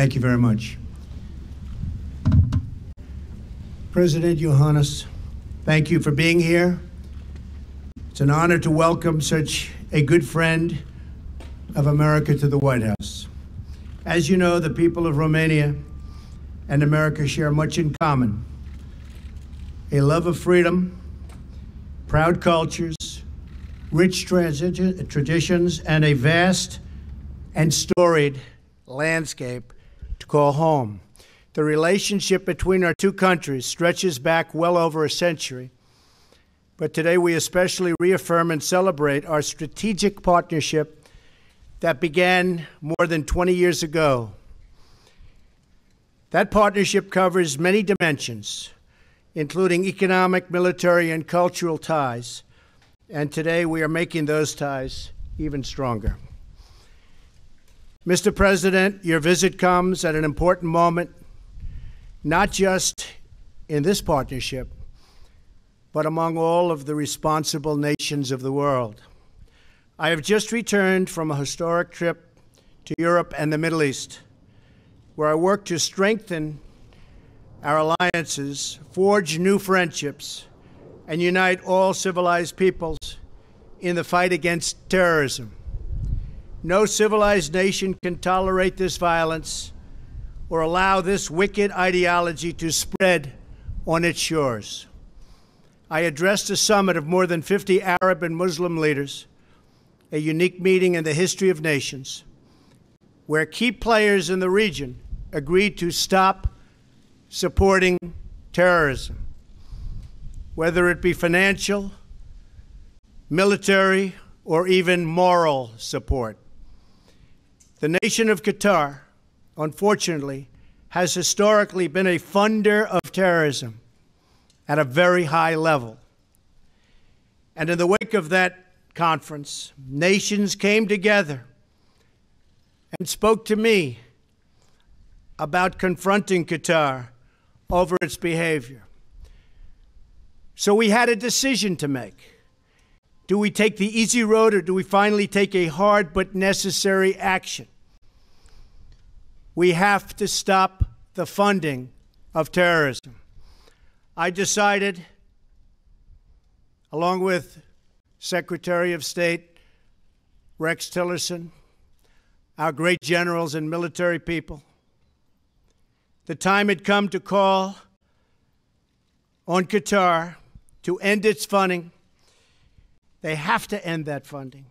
Thank you very much. President Iohannis, thank you for being here. It's an honor to welcome such a good friend of America to the White House. As you know, the people of Romania and America share much in common: a love of freedom, proud cultures, rich traditions, and a vast and storied landscape to call home. The relationship between our two countries stretches back well over a century, but today we especially reaffirm and celebrate our strategic partnership that began more than 20 years ago. That partnership covers many dimensions, including economic, military, and cultural ties, and today we are making those ties even stronger. Mr. President, your visit comes at an important moment, not just in this partnership, but among all of the responsible nations of the world. I have just returned from a historic trip to Europe and the Middle East, where I worked to strengthen our alliances, forge new friendships, and unite all civilized peoples in the fight against terrorism. No civilized nation can tolerate this violence or allow this wicked ideology to spread on its shores. I addressed a summit of more than 50 Arab and Muslim leaders, a unique meeting in the history of nations, where key players in the region agreed to stop supporting terrorism, whether it be financial, military, or even moral support. The nation of Qatar, unfortunately, has historically been a funder of terrorism at a very high level. And in the wake of that conference, nations came together and spoke to me about confronting Qatar over its behavior. So we had a decision to make. Do we take the easy road, or do we finally take a hard but necessary action? We have to stop the funding of terrorism. I decided, along with Secretary of State Rex Tillerson, our great generals and military people, the time had come to call on Qatar to end its funding. They have to end that funding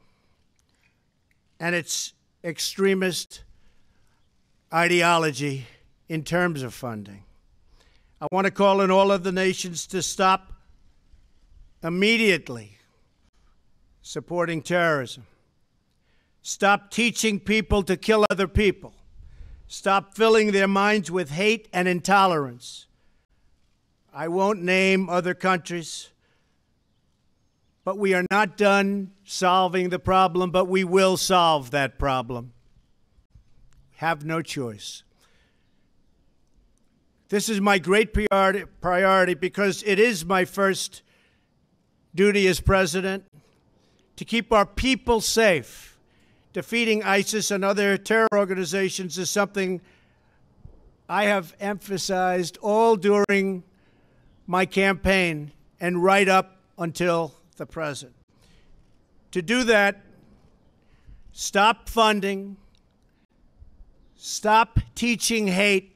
and its extremist ideology in terms of funding. I want to call on all of the nations to stop immediately supporting terrorism. Stop teaching people to kill other people. Stop filling their minds with hate and intolerance. I won't name other countries, but we are not done solving the problem, but we will solve that problem. Have no choice. This is my great priority because it is my first duty as president to keep our people safe. Defeating ISIS and other terror organizations is something I have emphasized all during my campaign and right up until the present. To do that, stop funding, stop teaching hate,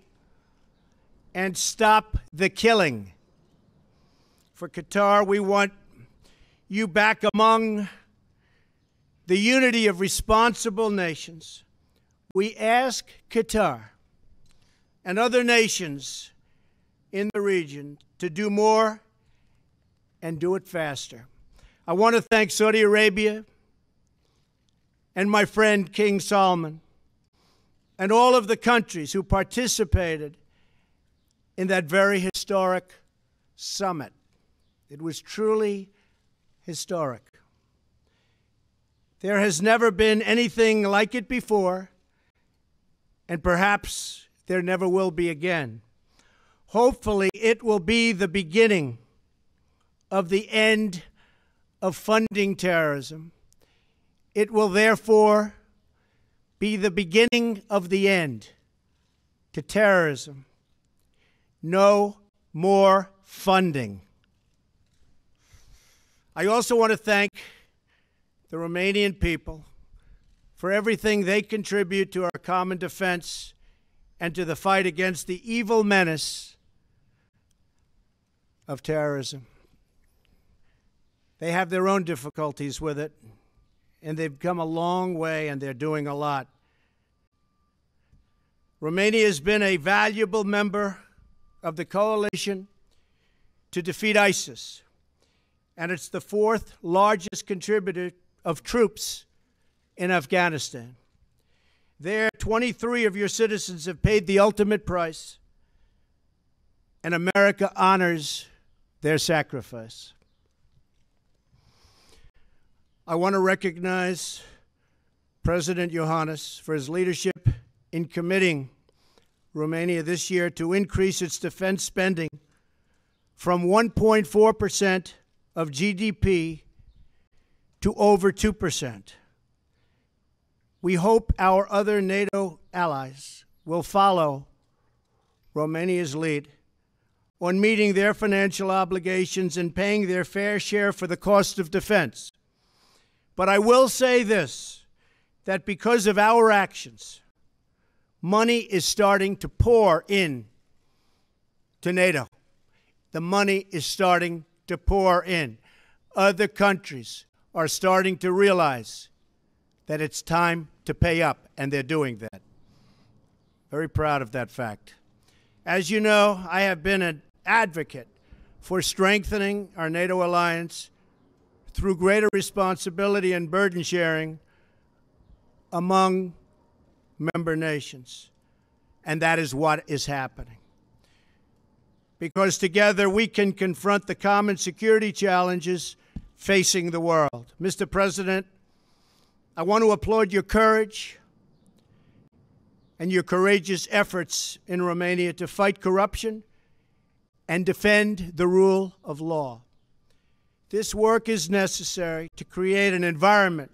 and stop the killing. For Qatar, we want you back among the unity of responsible nations. We ask Qatar and other nations in the region to do more and do it faster. I want to thank Saudi Arabia and my friend King Salman and all of the countries who participated in that very historic summit. It was truly historic. There has never been anything like it before, and perhaps there never will be again. Hopefully, it will be the beginning of the end of funding terrorism. It will therefore be the beginning of the end to terrorism. No more funding. I also want to thank the Romanian people for everything they contribute to our common defense and to the fight against the evil menace of terrorism. They have their own difficulties with it, and they've come a long way, and they're doing a lot. Romania has been a valuable member of the coalition to defeat ISIS, and it's the fourth largest contributor of troops in Afghanistan. There, 23 of your citizens have paid the ultimate price, and America honors their sacrifice. I want to recognize President Iohannis for his leadership in committing Romania this year to increase its defense spending from 1.4% of GDP to over 2%. We hope our other NATO allies will follow Romania's lead on meeting their financial obligations and paying their fair share for the cost of defense. But I will say this, that because of our actions, money is starting to pour in to NATO. The money is starting to pour in. Other countries are starting to realize that it's time to pay up, and they're doing that. Very proud of that fact. As you know, I have been an advocate for strengthening our NATO alliance through greater responsibility and burden sharing among member nations. And that is what is happening. Because together we can confront the common security challenges facing the world. Mr. President, I want to applaud your courage and your courageous efforts in Romania to fight corruption and defend the rule of law. This work is necessary to create an environment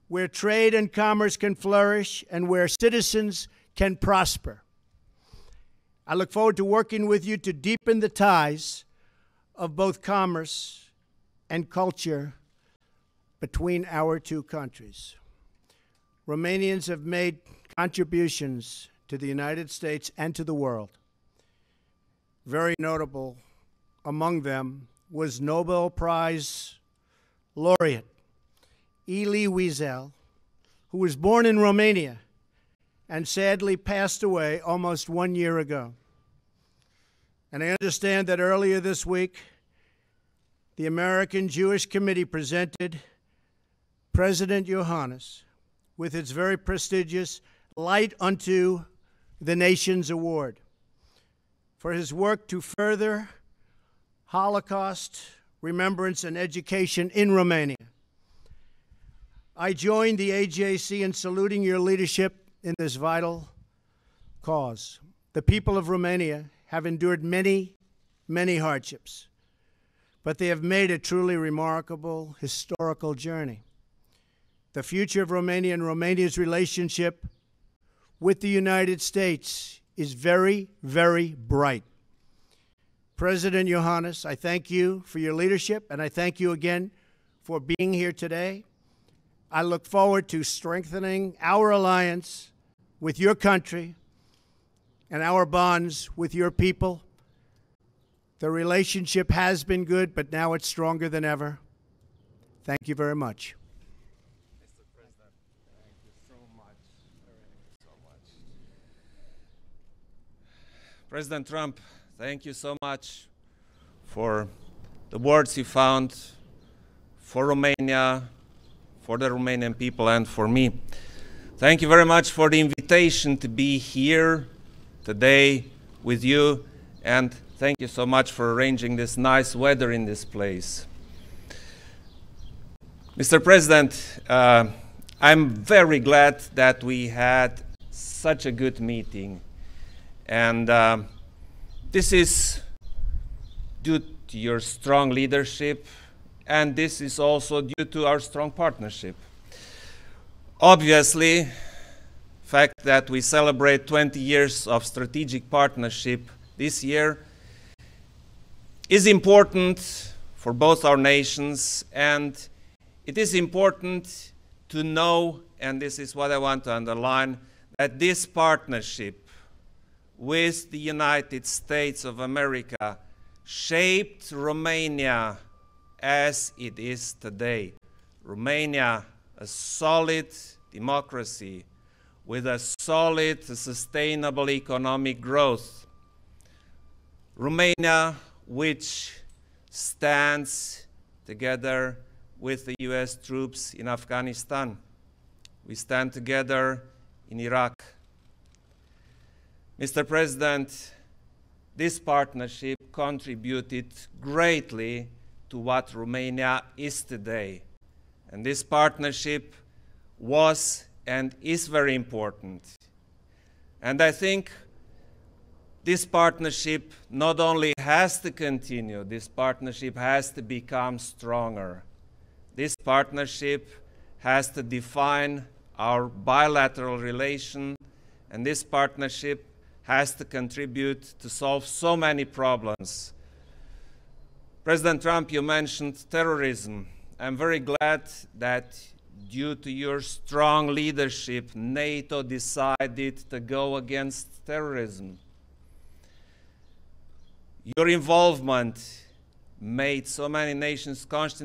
where trade and commerce can flourish and where citizens can prosper. I look forward to working with you to deepen the ties of both commerce and culture between our two countries. Romanians have made contributions to the United States and to the world. Very notable among them was Nobel Prize laureate Elie Wiesel, who was born in Romania and sadly passed away almost 1 year ago. And I understand that earlier this week, the American Jewish Committee presented President Iohannis with its very prestigious Light Unto the Nations Award for his work to further Holocaust remembrance and education in Romania. I join the AJC in saluting your leadership in this vital cause. The people of Romania have endured many, many hardships, but they have made a truly remarkable historical journey. The future of Romania and Romania's relationship with the United States is very, very bright. President Iohannis, I thank you for your leadership, and I thank you again for being here today. I look forward to strengthening our alliance with your country and our bonds with your people. The relationship has been good, but now it's stronger than ever. Thank you very much. Mr. President, thank you so much. President Trump, thank you so much for the words you found for Romania, for the Romanian people, and for me. Thank you very much for the invitation to be here today with you, and thank you so much for arranging this nice weather in this place. Mr. President, I'm very glad that we had such a good meeting, and this is due to your strong leadership, and this is also due to our strong partnership. Obviously, fact that we celebrate 20 years of strategic partnership this year is important for both our nations, and it is important to know, and this is what I want to underline, that this partnership with the United States of America shaped Romania as it is today. Romania, a solid democracy with a solid, sustainable economic growth. Romania, which stands together with the US troops in Afghanistan. We stand together in Iraq. Mr. President, this partnership contributed greatly to what Romania is today. And this partnership was and is very important. And I think this partnership not only has to continue, this partnership has to become stronger. This partnership has to define our bilateral relation, and this partnership has to contribute to solve so many problems. President Trump, you mentioned terrorism. I'm very glad that due to your strong leadership, NATO decided to go against terrorism. Your involvement made so many nations conscious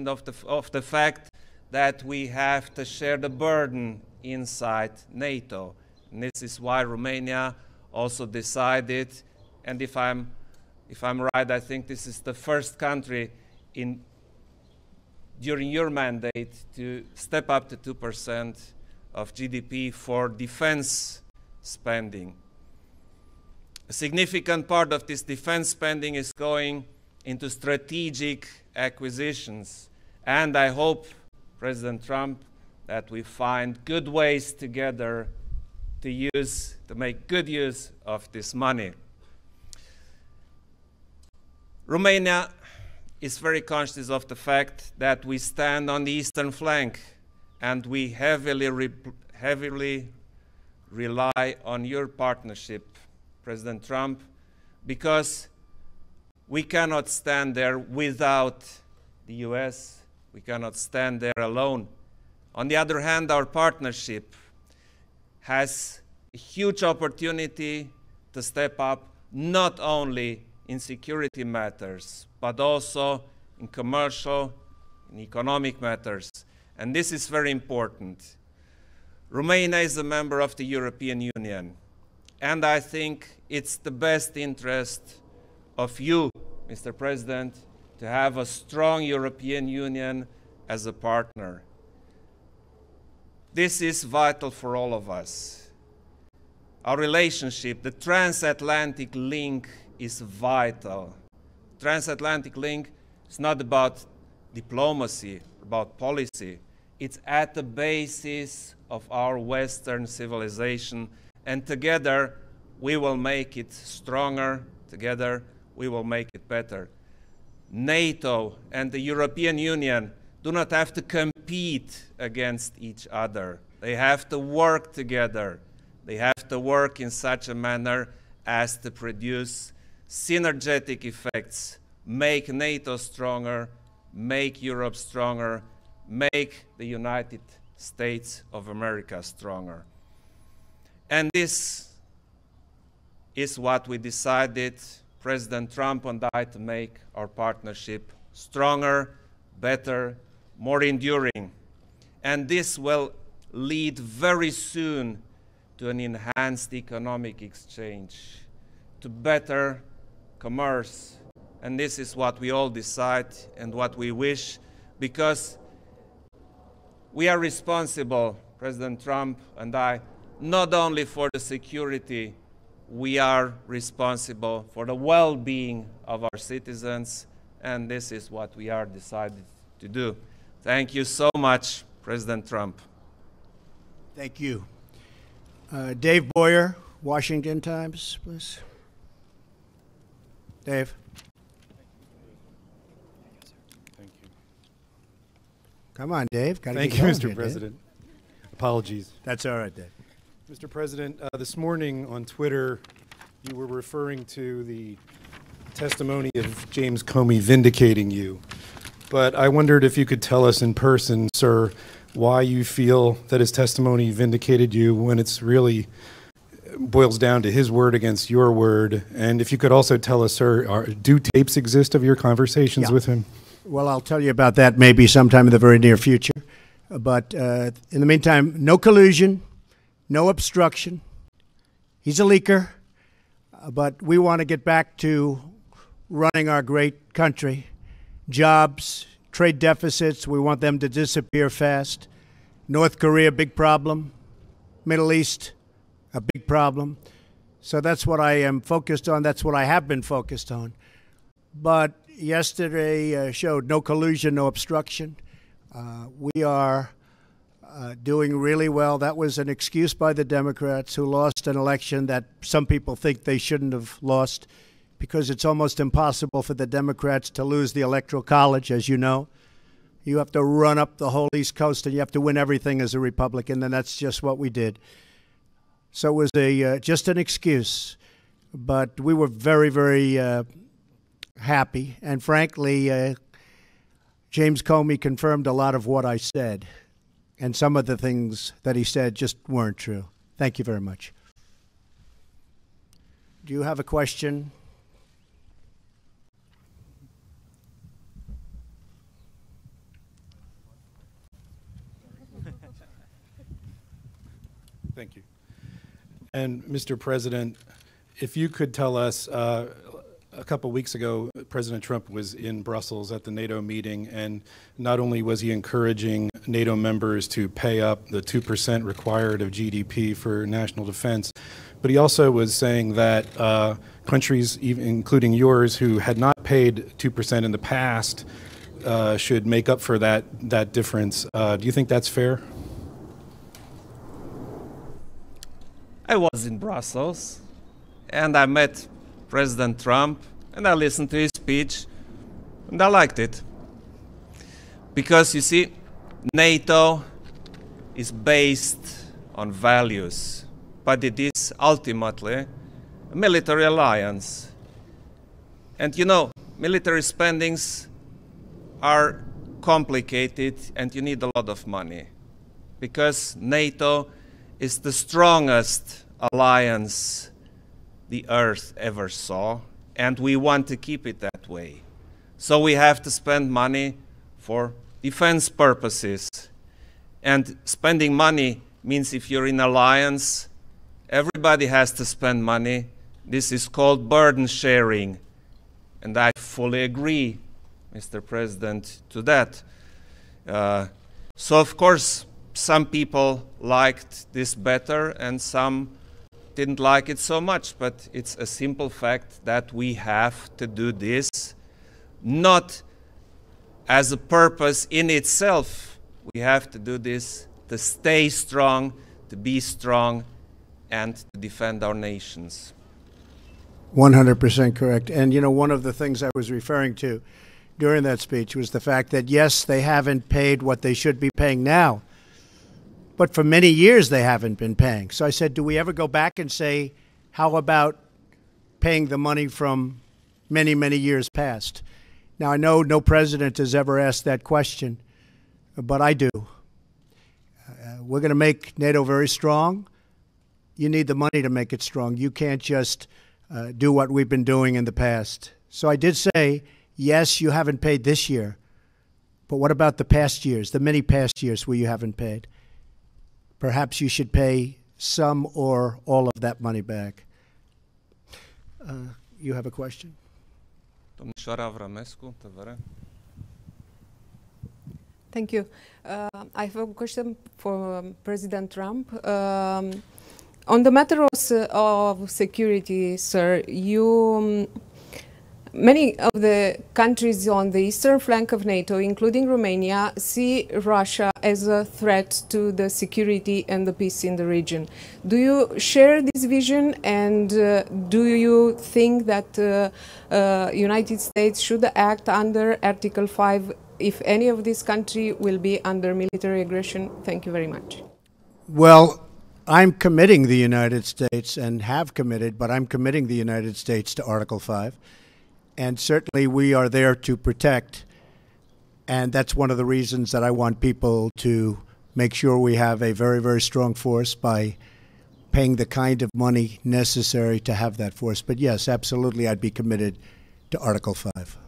of the fact that we have to share the burden inside NATO. And this is why Romania also decided, and if I'm right, I think this is the first country during your mandate to step up to 2% of GDP for defense spending. A significant part of this defense spending is going into strategic acquisitions. And I hope, President Trump, that we find good ways together to make good use of this money. Romania is very conscious of the fact that we stand on the eastern flank, and we heavily rely on your partnership, President Trump, because we cannot stand there without the US. We cannot stand there alone. On the other hand, our partnership has a huge opportunity to step up not only in security matters, but also in commercial and economic matters. And this is very important. Romania is a member of the European Union, and I think it's the best interest of you, Mr. President, to have a strong European Union as a partner. This is vital for all of us. Our relationship, the transatlantic link, is vital. Transatlantic link is not about diplomacy, about policy. It's at the basis of our Western civilization, and together we will make it stronger. Together we will make it better. NATO and the European Union do not have to compete against each other. They have to work together. They have to work in such a manner as to produce synergetic effects, make NATO stronger, make Europe stronger, make the United States of America stronger. And this is what we decided, President Trump and I, to make our partnership stronger, better, more enduring. And this will lead very soon to an enhanced economic exchange, to better commerce. And this is what we all decide and what we wish, because we are responsible, President Trump and I, not only for the security, we are responsible for the well-being of our citizens, and this is what we are decided to do. Thank you so much, President Trump. Thank you. Dave Boyer, Washington Times, please. Dave. Thank you. Come on, Dave. Thank you, Mr. President. Apologies. That's all right, Dave. Mr. President, this morning on Twitter, you were referring to the testimony of James Comey vindicating you. But I wondered if you could tell us in person, sir, why you feel that his testimony vindicated you when it's really boils down to his word against your word. And if you could also tell us, sir, do tapes exist of your conversations with him? Well, I'll tell you about that maybe sometime in the very near future. But in the meantime, no collusion, no obstruction. He's a leaker. But we want to get back to running our great country. Jobs, trade deficits, we want them to disappear fast. North Korea, big problem. Middle East, a big problem. So that's what I am focused on. That's what I have been focused on. But yesterday showed no collusion, no obstruction. We are doing really well. That was an excuse by the Democrats who lost an election that some people think they shouldn't have lost, because it's almost impossible for the Democrats to lose the Electoral College, as you know. You have to run up the whole East Coast and you have to win everything as a Republican, and that's just what we did. So it was just an excuse. But we were very, very happy. And frankly, James Comey confirmed a lot of what I said. And some of the things that he said just weren't true. Thank you very much. Do you have a question? Thank you. And Mr. President, if you could tell us, a couple weeks ago, President Trump was in Brussels at the NATO meeting, and not only was he encouraging NATO members to pay up the 2% required of GDP for national defense, but he also was saying that countries, even including yours, who had not paid 2% in the past should make up for that difference. Do you think that's fair? I was in Brussels, and I met President Trump, and I listened to his speech, and I liked it. Because, you see, NATO is based on values, but it is ultimately a military alliance. And, you know, military spendings are complicated, and you need a lot of money, because NATO is the strongest alliance the earth ever saw, and we want to keep it that way. So we have to spend money for defense purposes. And spending money means if you're in alliance, everybody has to spend money. This is called burden sharing. And I fully agree, Mr. President, to that. So of course, some people liked this better and some didn't like it so much, but it's a simple fact that we have to do this, not as a purpose in itself. We have to do this to stay strong, to be strong, and to defend our nations. 100% correct. And, you know, one of the things I was referring to during that speech was the fact that, yes, they haven't paid what they should be paying now, but for many years they haven't been paying. So I said, do we ever go back and say, how about paying the money from many, many years past? Now, I know no president has ever asked that question, but I do. We're going to make NATO very strong. You need the money to make it strong. You can't just do what we've been doing in the past. So I did say, yes, you haven't paid this year, but what about the past years, the many past years where you haven't paid? Perhaps you should pay some or all of that money back. You have a question? Thank you. I have a question for President Trump. On the matter of security, sir, many of the countries on the eastern flank of NATO, including Romania, see Russia as a threat to the security and the peace in the region. Do you share this vision, and do you think that United States should act under Article 5 if any of these countries will be under military aggression? Thank you very much. Well, I'm committing the United States and have committed, but I'm committing the United States to Article 5. And certainly we are there to protect. And that's one of the reasons that I want people to make sure we have a very, very strong force by paying the kind of money necessary to have that force. But yes, absolutely, I'd be committed to Article 5.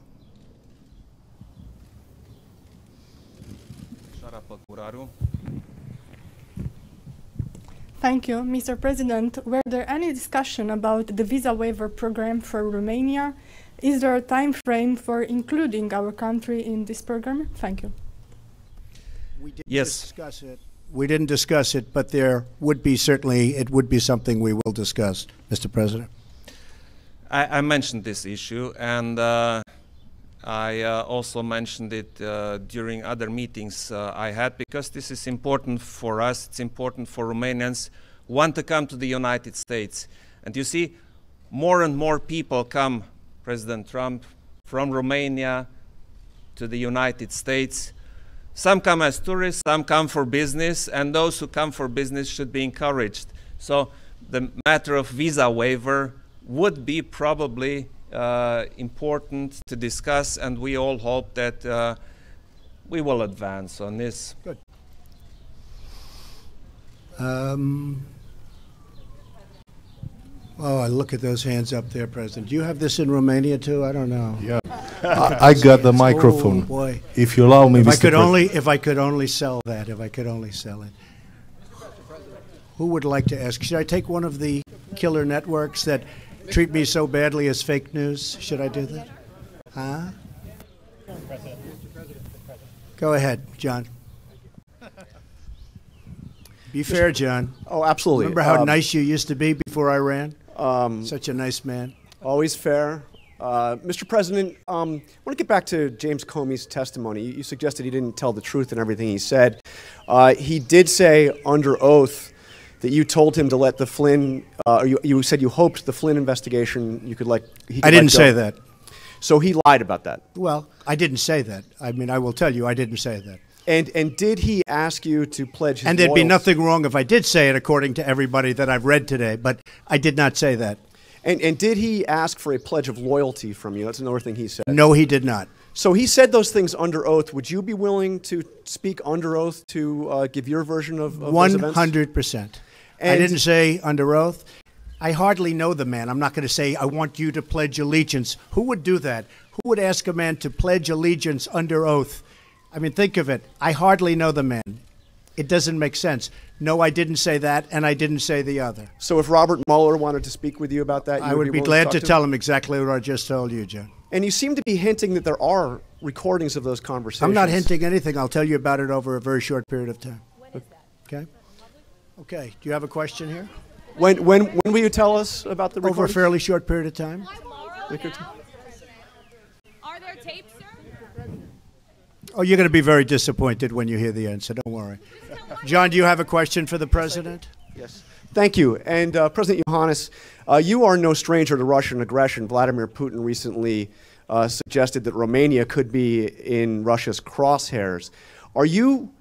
Thank you. Mr. President, were there any discussion about the visa waiver program for Romania? Is there a time frame for including our country in this program? Thank you. We didn't discuss it. We didn't discuss it, but there would be certainly, it would be something we will discuss, Mr. President. I mentioned this issue, and I also mentioned it during other meetings I had, because this is important for us, it's important for Romanians who want to come to the United States. And you see, more and more people come, President Trump, from Romania to the United States. Some come as tourists, some come for business, and those who come for business should be encouraged. So the matter of visa waiver would be probably important to discuss, and we all hope that we will advance on this. Good. Oh, I look at those hands up there, President. Do you have this in Romania too? I don't know. Yeah, I got the microphone. Oh boy! If you allow me, if Mr. if I could only sell that. If I could only sell it. Who would like to ask? Should I take one of the killer networks that treat me so badly as fake news? Should I do that? Huh? Go ahead, John. Be fair, John. Oh, absolutely. Remember how nice you used to be before I ran? Such a nice man. Always fair. Mr. President, I want to get back to James Comey's testimony. You suggested he didn't tell the truth in everything he said. He did say under oath that you told him to let the Flynn, you said you hoped the Flynn investigation you could let. I didn't say that. So he lied about that. Well, I didn't say that. I mean, I will tell you, I didn't say that. And did he ask you to pledge his And there'd be loyalty? nothing wrong if I did say it, according to everybody that I've read today, but I did not say that. And did he ask for a pledge of loyalty from you? That's another thing he said. No, he did not. So he said those things under oath. Would you be willing to speak under oath to give your version of those events? 100%. I didn't say under oath. I hardly know the man. I'm not going to say, I want you to pledge allegiance. Who would do that? Who would ask a man to pledge allegiance under oath? I mean, think of it. I hardly know the man. It doesn't make sense. No, I didn't say that, and I didn't say the other. So if Robert Mueller wanted to speak with you about that, I would be glad to tell him exactly what I just told you, John. And you seem to be hinting that there are recordings of those conversations. I'm not hinting anything. I'll tell you about it over a very short period of time. When is that? Okay. Okay. Do you have a question here? When will you tell us about the recordings? Over a fairly short period of time. Are there tapes, sir? Oh, you're going to be very disappointed when you hear the answer. Don't worry. John, do you have a question for the president? Yes. Thank you. And President Iohannis, you are no stranger to Russian aggression. Vladimir Putin recently suggested that Romania could be in Russia's crosshairs.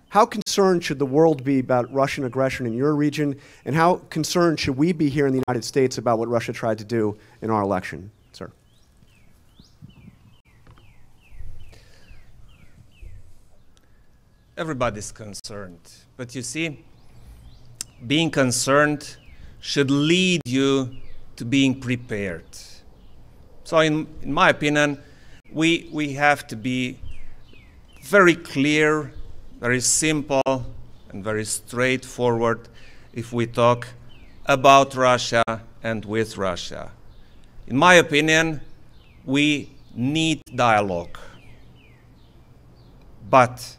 How concerned should the world be about Russian aggression in your region, and how concerned should we be here in the United States about what Russia tried to do in our election, sir? Everybody's concerned, but you see, being concerned should lead you to being prepared. So in my opinion, we have to be very clear, very simple, and very straightforward if we talk about Russia and with Russia. In my opinion, we need dialogue. But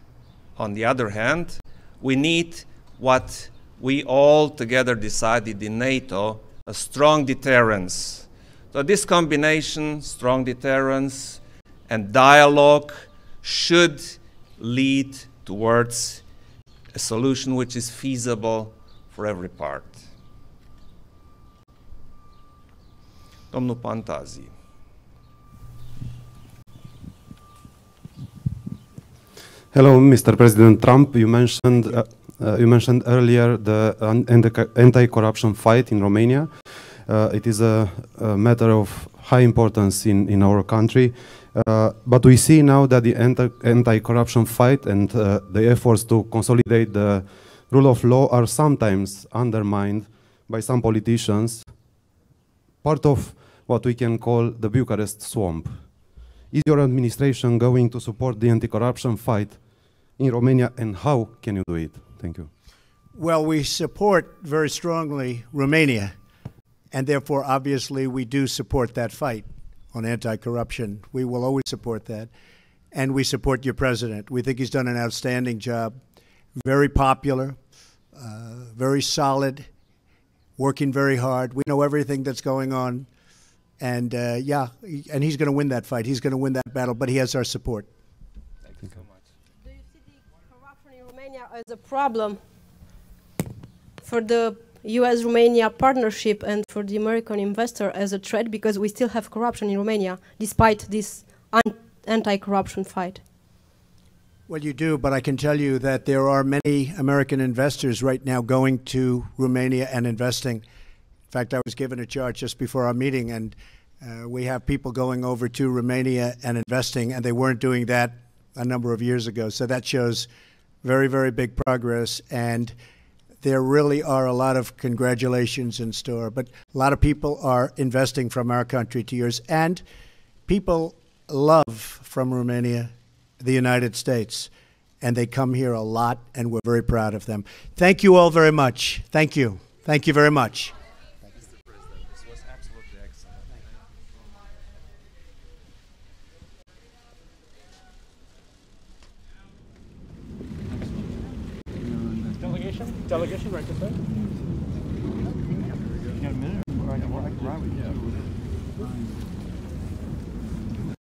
on the other hand, we need what we all together decided in NATO, a strong deterrence. So this combination, strong deterrence and dialogue, should lead towards a solution which is feasible for every part. Domnul Pantazi. Hello, Mr. President Trump. You mentioned you mentioned earlier the anti-corruption fight in Romania. It is a matter of high importance in our country. But we see now that the anti-corruption fight and the efforts to consolidate the rule of law are sometimes undermined by some politicians, part of what we can call the Bucharest swamp. Is your administration going to support the anti-corruption fight in Romania, and how can you do it? Thank you. Well, we support very strongly Romania, and therefore, obviously, we do support that fight on anti-corruption. We will always support that, and we support your president. We think he's done an outstanding job, very popular, very solid, working very hard. We know everything that's going on, and yeah, and he's going to win that fight. He's going to win that battle, but he has our support. Thank you so much. Do you see the corruption in Romania as a problem for the US-Romania partnership and for the American investor as a threat, because we still have corruption in Romania despite this anti-corruption fight? Well, you do, but I can tell you that there are many American investors right now going to Romania and investing. In fact, I was given a chart just before our meeting, and we have people going over to Romania and investing, and they weren't doing that a number of years ago. So that shows very, very big progress, and there really are a lot of congratulations in store. But a lot of people are investing from our country to yours, and people love from Romania the United States, and they come here a lot, and we're very proud of them. Thank you all very much. Thank you. Thank you very much. Mr. President, this was absolutely excellent. Delegation, right this way. You got a minute? Or I can ride with you.